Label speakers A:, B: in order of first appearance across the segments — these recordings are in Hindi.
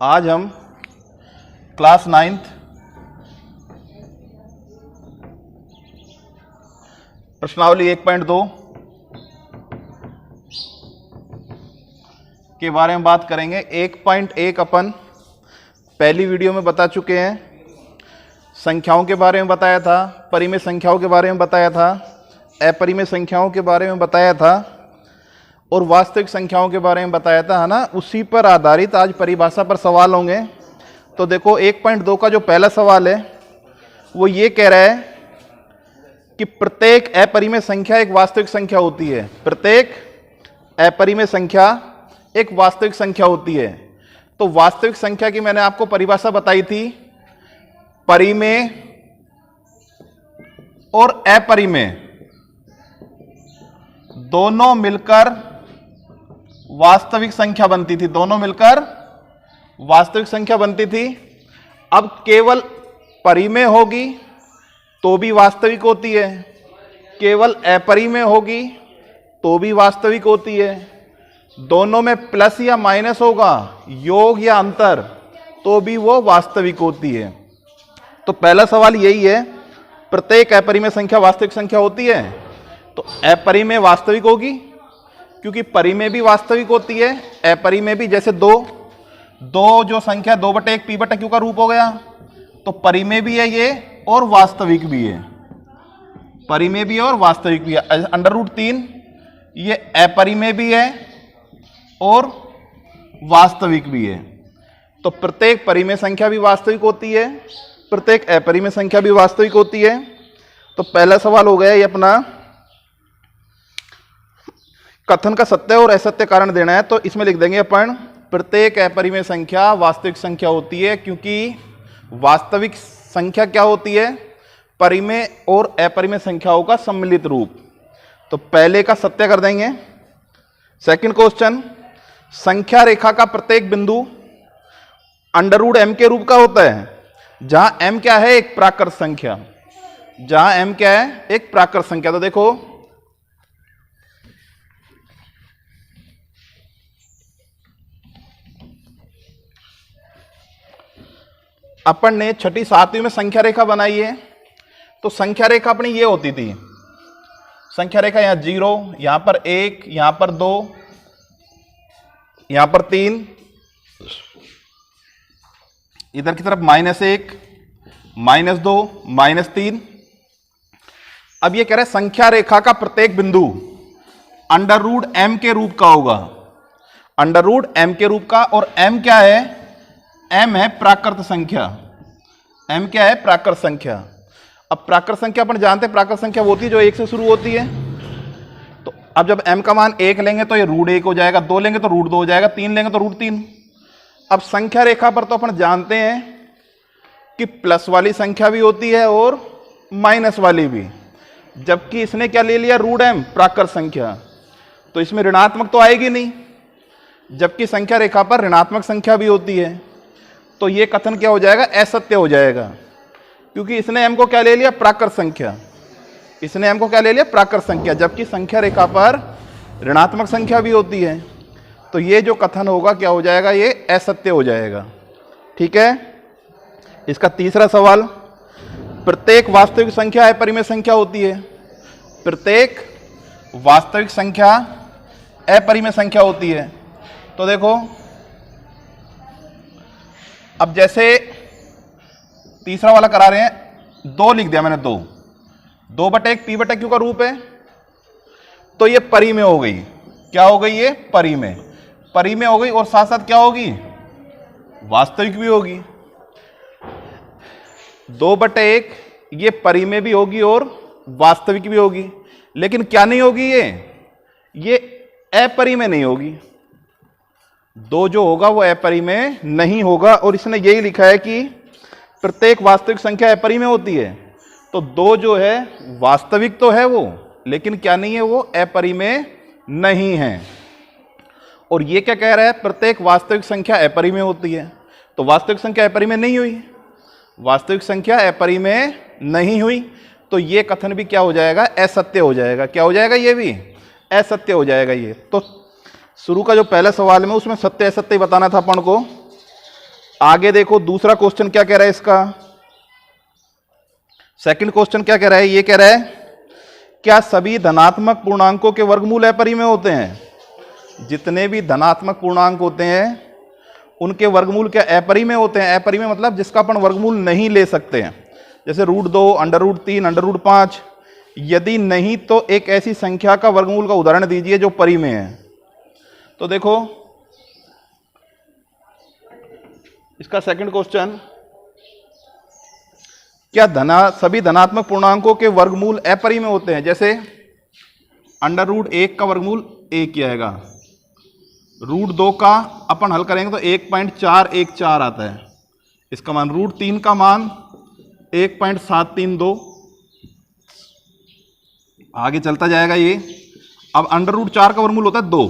A: आज हम क्लास 9th प्रश्नावली 1.2 के बारे में बात करेंगे। 1.1 अपन पहली वीडियो में बता चुके हैं। संख्याओं के बारे में बताया था, परिमेय संख्याओं के बारे में बताया था, अपरिमेय संख्याओं के बारे में बताया था और वास्तविक संख्याओं के बारे में बताया था, है ना। उसी पर आधारित आज परिभाषा पर सवाल होंगे। तो देखो 1.2 का जो पहला सवाल है वो ये कह रहा है कि प्रत्येक अपरिमेय संख्या एक वास्तविक संख्या होती है। प्रत्येक अपरिमेय संख्या एक वास्तविक संख्या होती है। तो वास्तविक संख्या की मैंने आपको परिभाषा बताई थी, परिमेय और अपरिमेय दोनों मिलकर वास्तविक संख्या बनती थी। दोनों मिलकर वास्तविक संख्या बनती थी। अब केवल परिमेय होगी तो भी वास्तविक होती है, केवल अपरिमेय होगी तो भी वास्तविक होती है। दोनों में प्लस या माइनस होगा, योग या अंतर, तो भी वो वास्तविक होती है। तो पहला सवाल यही है, प्रत्येक अपरिमेय संख्या वास्तविक संख्या होती है। तो अपरिमेय वास्तविक होगी क्योंकि परिमेय भी वास्तविक होती है, अपरिमेय भी। जैसे दो जो संख्या 2/1 p/q का रूप हो गया, तो परिमेय भी है ये और वास्तविक भी है। परिमेय भी है और वास्तविक भी है। √3 ये अपरिमेय भी है और वास्तविक भी है। तो प्रत्येक परिमेय संख्या भी वास्तविक होती है, प्रत्येक अपरिमेय संख्या भी वास्तविक होती है। तो पहला सवाल हो गया ये अपना, कथन का सत्य और असत्य कारण देना है। तो इसमें लिख देंगे अपन, प्रत्येक अपरिमेय संख्या वास्तविक संख्या होती है क्योंकि वास्तविक संख्या क्या होती है, परिमेय और अपरिमेय संख्याओं का सम्मिलित रूप। तो पहले का सत्य कर देंगे। सेकंड क्वेश्चन, संख्या रेखा का प्रत्येक बिंदु √m के रूप का होता है, जहां m क्या है, एक प्राकृत संख्या। जहां m क्या है, एक प्राकृत संख्या। तो देखो अपन ने 6ठी 7वीं में संख्या रेखा बनाई है। तो संख्या रेखा अपनी ये होती थी, संख्या रेखा यहां 0, यहां पर 1, यहां पर 2, यहां पर 3, इधर की तरफ -1, -2, -3। अब ये कह रहे हैं संख्या रेखा का प्रत्येक बिंदु √m के रूप का होगा, √m के रूप का। और m क्या है, m है प्राकृत संख्या। m क्या है, प्राकृत संख्या। अब प्राकृत संख्या अपन जानते हैं, प्राकृत संख्या वो होती है जो 1 से शुरू होती है। तो अब जब m का मान 1 लेंगे तो ये √1 हो जाएगा, 2 लेंगे तो √2 हो जाएगा, 3 लेंगे तो √3। अब संख्या रेखा पर तो अपन जानते हैं कि प्लस वाली संख्या भी होती है और माइनस वाली भी, जबकि इसने क्या ले लिया, √m प्राकृत संख्या। तो इसमें ऋणात्मक तो आएगी नहीं, जबकि संख्या रेखा पर ऋणात्मक संख्या भी होती है। तो ये कथन क्या हो जाएगा, असत्य हो जाएगा, क्योंकि इसने m को क्या ले लिया, प्राकृत संख्या। इसने m को क्या ले लिया, प्राकृत संख्या, जबकि संख्या रेखा पर ऋणात्मक संख्या भी होती है। तो ये जो कथन होगा क्या हो जाएगा, ये असत्य हो जाएगा। ठीक है। इसका तीसरा सवाल, प्रत्येक वास्तविक संख्या अपरिमेय संख्या होती है। प्रत्येक वास्तविक संख्या अपरिमेय संख्या होती है। तो देखो अब जैसे तीसरा वाला करा रहे हैं, 2 लिख दिया मैंने, 2/1 p/q का रूप है। तो ये परिमेय हो गई। क्या हो गई, ये परिमेय, परिमेय हो गई और साथ साथ क्या होगी, वास्तविक भी होगी। 2/1 ये परिमेय भी होगी और वास्तविक भी होगी, लेकिन क्या नहीं होगी, ये अपरिमेय नहीं होगी। 2 जो होगा वो अपरिमेय नहीं होगा। और इसने यही लिखा है कि प्रत्येक वास्तविक संख्या अपरिमेय होती है। तो 2 जो है वास्तविक तो है वो, लेकिन क्या नहीं है, वो अपरिमेय नहीं है। और ये क्या कह रहा है, प्रत्येक वास्तविक संख्या अपरिमेय होती है। तो वास्तविक संख्या अपरिमेय नहीं हुई, वास्तविक संख्या अपरिमेय नहीं हुई। तो ये कथन भी क्या हो जाएगा, असत्य हो जाएगा। क्या हो जाएगा, ये भी असत्य हो जाएगा ये। तो शुरू का जो पहला सवाल में उसमें सत्य असत्य बताना था अपन को। आगे देखो दूसरा क्वेश्चन क्या कह रहा है इसका, सेकंड क्वेश्चन क्या कह रहा है, ये कह रहा है क्या सभी धनात्मक पूर्णांकों के वर्गमूल अपरिमेय होते हैं। जितने भी धनात्मक पूर्णांक होते हैं उनके वर्गमूल क्या अपरिमेय होते हैं। अपरिमेय मतलब जिसका अपन वर्गमूल नहीं ले सकते हैं, जैसे √2, √3, √5। यदि नहीं तो एक ऐसी संख्या का वर्गमूल का उदाहरण दीजिए जो परिमेय है। तो देखो इसका सेकंड क्वेश्चन, क्या सभी धनात्मक पूर्णांकों के वर्गमूल अपरिमेय होते हैं। जैसे √1 का वर्गमूल 1 ही आएगा, √2 का अपन हल करेंगे तो 1.414 आता है, इसका मान √3 का मान 1.732, आगे चलता जाएगा ये। अब √4 का वर्गमूल होता है 2,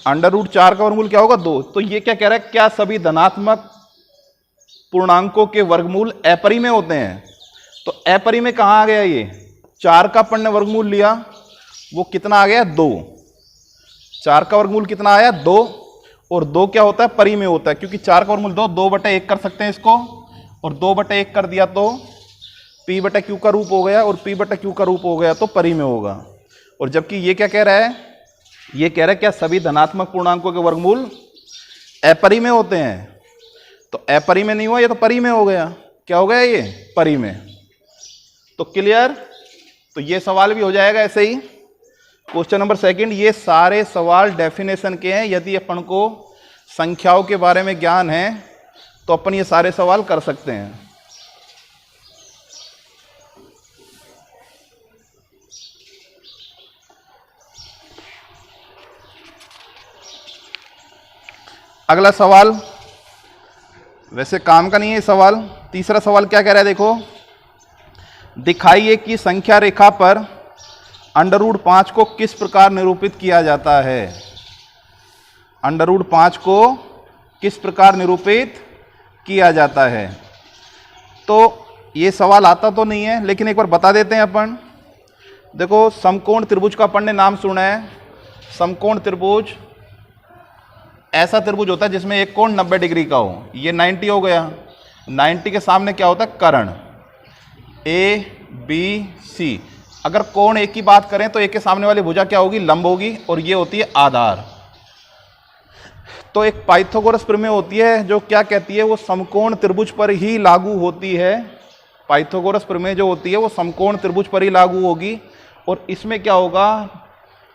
A: √4 का वर्गमूल क्या होगा 2। तो ये क्या कह रहा है, क्या सभी धनात्मक पूर्णांकों के वर्गमूल अपरिमेय होते हैं। तो अपरिमेय कहां आ गया, ये 4 का अपन ने वर्गमूल लिया, वो कितना आ गया 2। 4 का वर्गमूल कितना आया 2, और 2 क्या होता है परिमेय होता है, क्योंकि 4 का वर्गमूल 2, 2/1 कर सकते हैं इसको, और 2/1 कर दिया तो p/q का रूप हो गया, और p/q का रूप हो गया तो परिमेय होगा। और जबकि ये क्या कह रहा है, ये कह रहा है क्या सभी धनात्मक पूर्णांकों के वर्गमूल अपरिमेय होते हैं। तो अपरिमेय नहीं हुआ, ये तो परिमेय हो गया। क्या हो गया ये परिमेय। तो क्लियर, तो ये सवाल भी हो जाएगा ऐसे ही। क्वेश्चन नंबर सेकंड, ये सारे सवाल डेफिनेशन के हैं। यदि अपन को संख्याओं के बारे में ज्ञान है तो अपन ये सारे सवाल कर सकते हैं। अगला सवाल वैसे काम का नहीं है सवाल। तीसरा सवाल क्या कह रहा है, देखो, दिखाइए कि संख्या रेखा पर √5 को किस प्रकार निरूपित किया जाता है। √5 को किस प्रकार निरूपित किया जाता है। तो ये सवाल आता तो नहीं है, लेकिन एक बार बता देते हैं अपन। देखो समकोण त्रिभुज का अपन ने नाम सुना है। समकोण त्रिभुज ऐसा त्रिभुज होता है जिसमें एक कोण 90 डिग्री का हो। ये 90 हो गया, 90 के सामने क्या होता है कर्ण, ABC। अगर कोण एक की बात करें तो एक के सामने वाली भुजा क्या होगी, लंब होगी, और ये होती है आधार। तो एक पाइथागोरस प्रमेय होती है जो क्या कहती है, वो समकोण त्रिभुज पर ही लागू होती है। पाइथागोरस प्रमेय जो होती है वो समकोण त्रिभुज पर ही लागू होगी। और इसमें क्या होगा,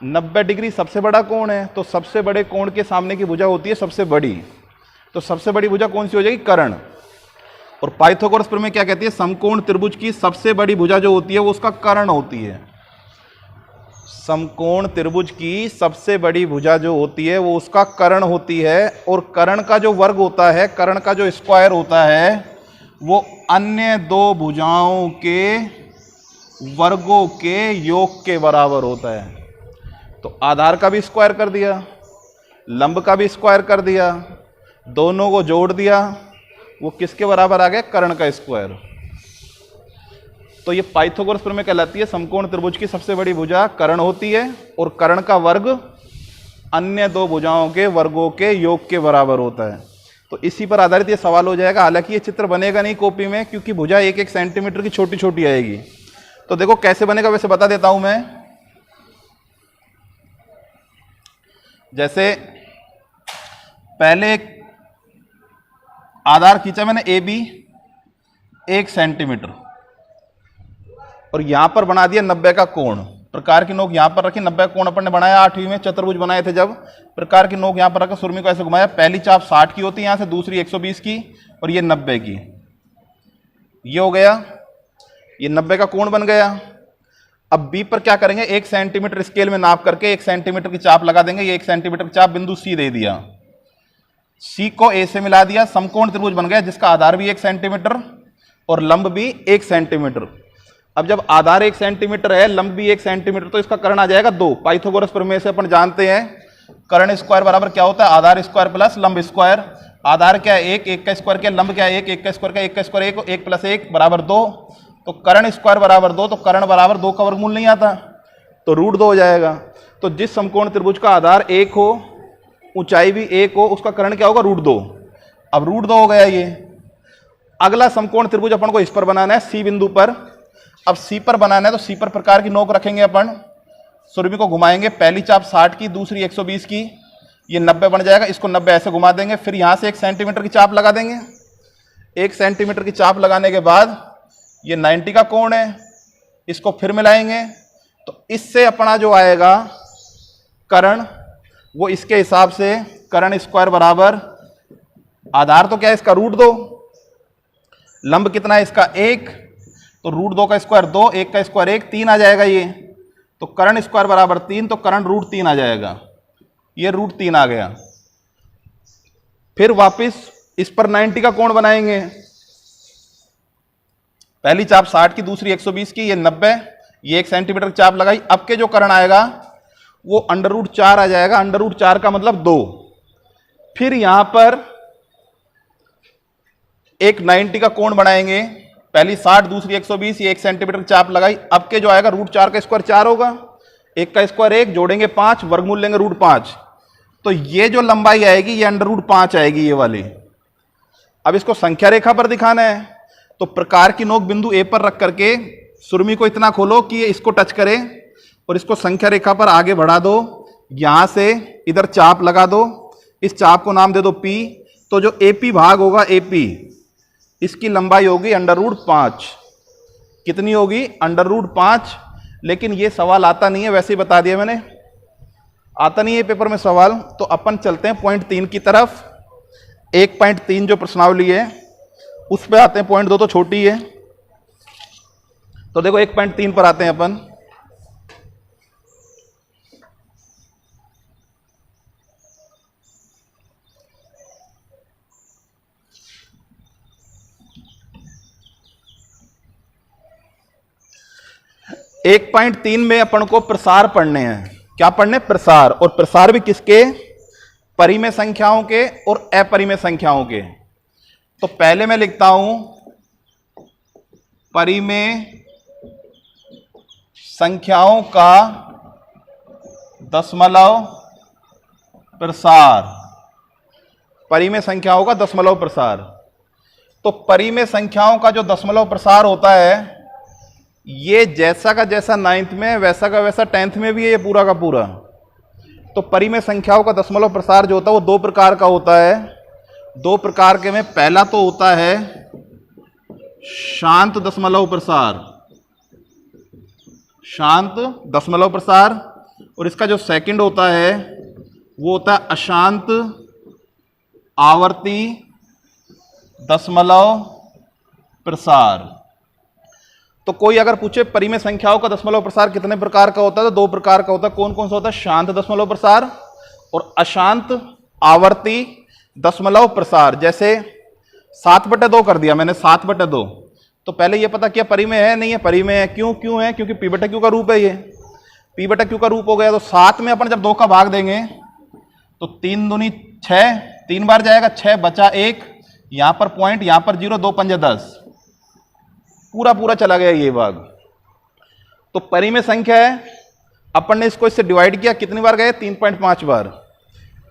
A: 90 डिग्री सबसे बड़ा कोण है, तो सबसे बड़े कोण के सामने की भुजा होती है सबसे बड़ी। तो सबसे बड़ी भुजा कौन सी हो जाएगी, कर्ण। और पाइथागोरस प्रमेय क्या कहती है, समकोण त्रिभुज की सबसे बड़ी भुजा जो होती है वो उसका कर्ण होती है। समकोण त्रिभुज की सबसे बड़ी भुजा जो होती है वो उसका कर्ण होती है। और कर्ण का जो वर्ग होता है, कर्ण का जो स्क्वायर होता है, वो अन्य दो भुजाओं के वर्गों के योग के बराबर होता है। तो आधार का भी स्क्वायर कर दिया, लंब का भी स्क्वायर कर दिया, दोनों को जोड़ दिया, वो किसके बराबर आ गया, कर्ण का स्क्वायर। तो ये पाइथागोरस प्रमेय कहलाती है। समकोण त्रिभुज की सबसे बड़ी भुजा कर्ण होती है, और कर्ण का वर्ग अन्य दो भुजाओं के वर्गों के योग के बराबर होता है। तो इसी पर आधारित ये सवाल हो जाएगा। हालांकि ये चित्र बनेगा नहीं कॉपी में, क्योंकि भुजा 1-1 सेंटीमीटर की छोटी छोटी आएगी। तो देखो कैसे बनेगा, वैसे बता देता हूं मैं। जैसे पहले एक आधार खींचा मैंने AB 1 सेंटीमीटर, और यहां पर बना दिया 90 का कोण। प्रकार की नोक यहां पर रखी, 90 कोण अपन ने बनाया 8वीं में चतुर्भुज बनाए थे जब। प्रकार की नोक यहां पर रखा, सुरमी को ऐसे घुमाया, पहली चाप 60 की होती है यहां से, दूसरी 120 की, और ये 90 की। ये हो गया, ये 90 का कोण बन गया। अब B पर क्या करेंगे, 1 सेंटीमीटर स्केल में नाप करके 1 सेंटीमीटर की चाप लगा देंगे। ये 1 सेंटीमीटर की चाप बिंदु C दे दिया, C को A से मिला दिया, समकोण त्रिभुज बन गया जिसका आधार भी 1 सेंटीमीटर और लंब भी 1 सेंटीमीटर। अब जब आधार 1 सेंटीमीटर है, लंब भी 1 सेंटीमीटर, तो इसका कर्ण आ जाएगा 2। पाइथागोरस प्रमेय से अपन जानते हैं कर्ण स्क्वायर बराबर क्या होता है, आधार स्क्वायर प्लस लंब स्क्वायर। आधार क्या है 1, 1 का स्क्वायर क्या, लंब क्या है 1, 1 का स्क्वायर क्या, 1 का स्क्वायर 1, 1 प्लस 1 बराबर 2। तो कर्ण स्क्वायर बराबर 2, तो कर्ण बराबर 2 का वर्गमूल नहीं आता, तो √2 हो जाएगा। तो जिस समकोण त्रिभुज का आधार 1 हो ऊंचाई भी 1 हो, उसका कर्ण क्या होगा, √2। अब √2 हो गया ये। अगला समकोण त्रिभुज अपन को इस पर बनाना है, सी बिंदु पर। अब सी पर बनाना है तो सी पर प्रकार की नोक रखेंगे अपन, सुरभि को घुमाएंगे, पहली चाप 60 की, दूसरी 120 की, ये 90 बन जाएगा। इसको 90 ऐसे घुमा देंगे, फिर यहां से 1 सेंटीमीटर की चाप लगा देंगे। 1 सेंटीमीटर की चाप लगाने के बाद ये 90 का कोण है, इसको फिर मिलाएंगे, तो इससे अपना जो आएगा कर्ण, वो इसके हिसाब से कर्ण स्क्वायर बराबर, आधार तो क्या है इसका √2, लंब कितना है इसका 1, तो √2 का स्क्वायर 2, 1 का स्क्वायर 1, 3 आ जाएगा ये। तो कर्ण स्क्वायर बराबर 3, तो कर्ण √3 आ जाएगा, ये √3 आ गया। फिर वापस इस पर 90 का कोण बनाएंगे, पहली चाप 60 की, दूसरी 120 की, ये 90, ये 1 सेंटीमीटर की चाप लगाई। अब के जो कर्ण आएगा वो √4 आ जाएगा, √4 का मतलब 2। फिर यहां पर एक 90 का कोण बनाएंगे, पहली 60, दूसरी 120, ये 1 सेंटीमीटर की चाप लगाई। अब के जो आएगा √4 का स्क्वायर 4 होगा, 1 का स्क्वायर 1, जोड़ेंगे 5, वर्गमूल लेंगे √5, तो ये जो लंबाई आएगी ये √5 आएगी, ये वाली। अब इसको संख्या रेखा पर दिखाना है, तो प्रकार की नोक बिंदु ए पर रख करके सुरमी को इतना खोलो कि ये इसको टच करे, और इसको संख्या रेखा पर आगे बढ़ा दो, यहां से इधर चाप लगा दो, इस चाप को नाम दे दो P। तो जो AP भाग होगा AP, इसकी लंबाई होगी √5। कितनी होगी, √5। लेकिन ये सवाल आता नहीं है, वैसे ही बता दिया मैंने, आता नहीं है पेपर में सवाल। तो अपन चलते हैं पॉइंट 3 की तरफ। 1.3 जो प्रश्नावली है उस पे आते हैं, पॉइंट 2 तो छोटी है। तो देखो 1.3 पर आते हैं अपन। एक 1.3 में अपन को प्रसार पढ़ने हैं। क्या पढ़ने, प्रसार। और प्रसार भी किसके, परिमेय संख्याओं के और अपरिमेय संख्याओं के। तो पहले मैं लिखता हूं परिमेय संख्याओं का दशमलव प्रसार, परिमेय संख्याओं का दशमलव प्रसार। तो परिमेय संख्याओं का जो दशमलव प्रसार होता है, ये जैसा का जैसा 9th में, वैसा का वैसा 10th में भी है, ये पूरा का पूरा। तो परिमेय संख्याओं का दशमलव प्रसार जो होता है वो 2 प्रकार का होता है। 2 प्रकार के में पहला तो होता है शांत दशमलव प्रसार, शांत दशमलव प्रसार। और इसका जो सेकंड होता है वो होता है अशांत आवर्ती दशमलव प्रसार। तो कोई अगर पूछे परिमेय संख्याओं का दशमलव प्रसार कितने प्रकार का होता है, तो 2 प्रकार का होता है। कौन कौन सा होता है, शांत दशमलव प्रसार और अशांत आवर्ती दशमलव प्रसार। जैसे 7/2 कर दिया मैंने, 7/2, तो पहले ये पता किया परिमेय है नहीं है, परिमेय है। क्यों है, क्योंकि P/Q का रूप है, ये P/Q का रूप हो गया। तो 7 में अपन जब 2 का भाग देंगे तो 3 दूनी 6, 3 बार जाएगा, 6 बचा 1, यहां पर पॉइंट, यहां पर 0, 2 पंजे 10, पूरा पूरा चला गया ये भाग। तो परिमेय संख्या है, अपन ने इसको इससे डिवाइड किया, कितनी बार गए, 3.5 बार।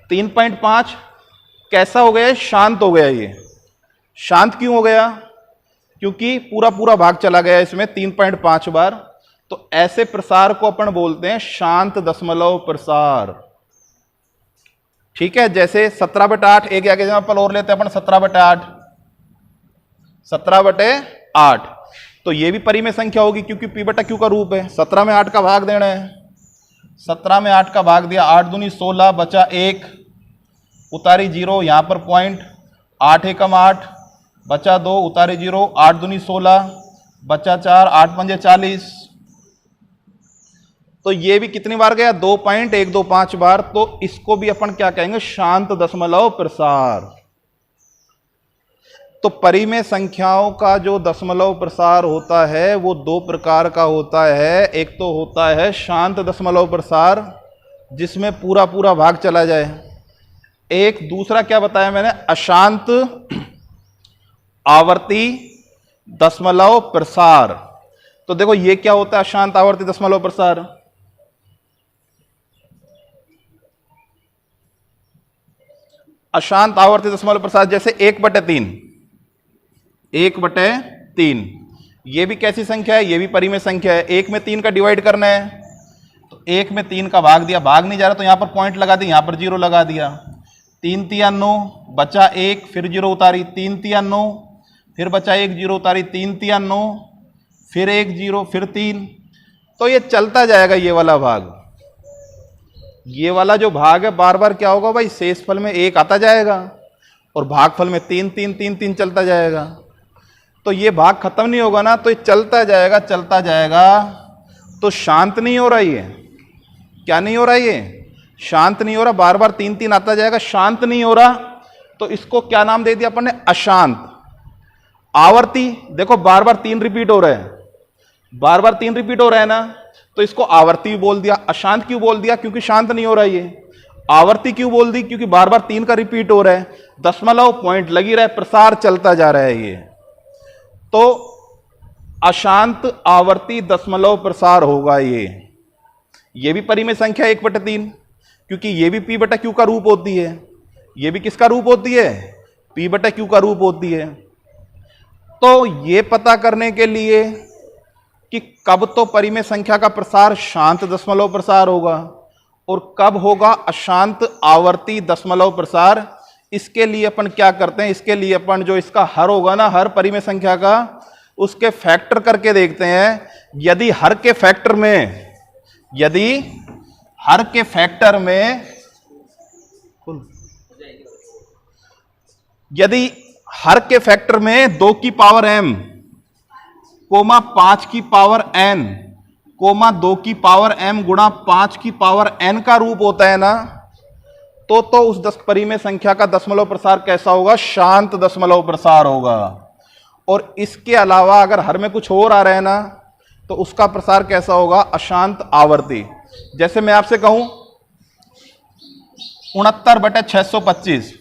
A: 3.5 कैसा हो गया, शांत हो गया। ये शांत क्यों हो गया, क्योंकि पूरा पूरा भाग चला गया इसमें 3.5 बार। तो ऐसे प्रसार को अपन बोलते हैं शांत दशमलव प्रसार। ठीक है, जैसे 17/8, एक आगे एग्जाम्पल और लेते हैं अपन, 17/8, 17/8। तो ये भी परिमेय संख्या होगी क्योंकि P/Q का रूप है। 17 में 8 का भाग देना है, 17 में 8 का भाग दिया, 8 दूनी 16, बचा 1, उतारी 0, यहां पर पॉइंट, 8 एकम 8, बचा 2, उतारी 0, 8 दूनी 16, बचा 4, 8 पंजे 40। तो ये भी कितनी बार गया, 2.125 बार। तो इसको भी अपन क्या कहेंगे, शांत दशमलव प्रसार। तो परिमेय संख्याओं का जो दशमलव प्रसार होता है वो 2 प्रकार का होता है। एक तो होता है शांत दशमलव प्रसार, जिसमें पूरा पूरा भाग चला जाए। एक दूसरा क्या बताया मैंने, अशांत आवर्ती दशमलव प्रसार। तो देखो ये क्या होता है अशांत आवर्ती दशमलव प्रसार। अशांत आवर्ती दशमलव प्रसार, जैसे 1/3, 1/3 ये भी कैसी संख्या है, ये भी परिमेय संख्या है। 1 में 3 का डिवाइड करना है, तो 1 में 3 का भाग दिया, भाग नहीं जा रहा तो यहां पर पॉइंट लगा दिया, यहां पर 0 लगा दिया। 3 तिया 9, बचा 1, फिर 0 उतारी, 3 तिया 9, फिर बचा 1, 0 उतारी, 3 तिया 9, फिर 1 0, फिर 3। तो ये चलता जाएगा ये वाला भाग। ये वाला जो भाग है बार बार क्या होगा भाई, शेषफल में 1 आता जाएगा और भागफल में 3 3 3 3 चलता जाएगा। तो ये भाग खत्म नहीं होगा ना, तो ये चलता जाएगा चलता जाएगा। तो शांत नहीं हो रहा ये, क्या नहीं हो रहा ये, शांत नहीं हो रहा, बार बार 3 3 आता जाएगा, शांत नहीं हो रहा। तो इसको क्या नाम दे दिया अपन ने, अशांत। आवर्ती देखो बार बार 3 रिपीट हो रहा है, बार बार 3 रिपीट हो रहा है ना, तो इसको आवर्ती भी बोल दिया। अशांत क्यों बोल दिया, क्योंकि शांत नहीं हो रहा ये। आवर्ती क्यों बोल दी, क्योंकि बार बार 3 का रिपीट हो रहा है, दशमलव पॉइंट लगी रहा है, प्रसार चलता जा रहा है ये। तो अशांत आवर्ती दशमलव प्रसार होगा ये भी परिमेय संख्या 1/3, क्योंकि ये भी p/q का रूप होती है, ये भी किसका रूप होती है, p/q का रूप होती है। तो ये पता करने के लिए कि कब तो परिमेय संख्या का प्रसार शांत दशमलव प्रसार होगा और कब होगा अशांत आवर्ती दशमलव प्रसार, इसके लिए अपन क्या करते हैं, इसके लिए अपन जो इसका हर होगा ना, हर परिमेय संख्या का, उसके फैक्टर करके देखते हैं। यदि हर के फैक्टर में, यदि हर के फैक्टर में, यदि हर के फैक्टर में 2 की पावर m, 5 की पावर n, 2 की पावर m गुणा 5 की पावर n का रूप होता है ना, तो उस 10 परिमेय संख्या का दशमलव प्रसार कैसा होगा, शांत दशमलव प्रसार होगा। और इसके अलावा अगर हर में कुछ और आ रहा है ना, तो उसका प्रसार कैसा होगा, अशांत आवर्ती। जैसे मैं आपसे कहूं 69/625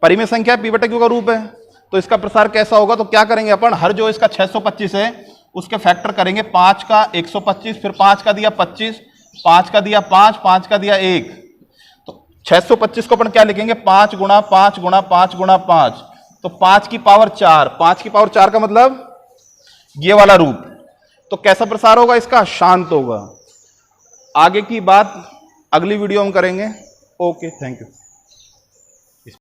A: परिमेय संख्या p/q का रूप है, तो इसका प्रसार कैसा होगा, तो क्या करेंगे अपन, हर जो इसका 625 है उसके फैक्टर करेंगे, 5 का 125, फिर 5 का दिया 25, 5 का दिया 5, 5 का दिया 1, तो 625 को अपन क्या लिखेंगे, 5 गुणा 5 गुणा 5 गुणा 5, तो 5 की पावर 4, 5 की पावर 4 का मतलब ये वाला रूप। तो कैसा प्रसार होगा इसका, शांत होगा। आगे की बात अगली वीडियो में करेंगे। Okay, thank you.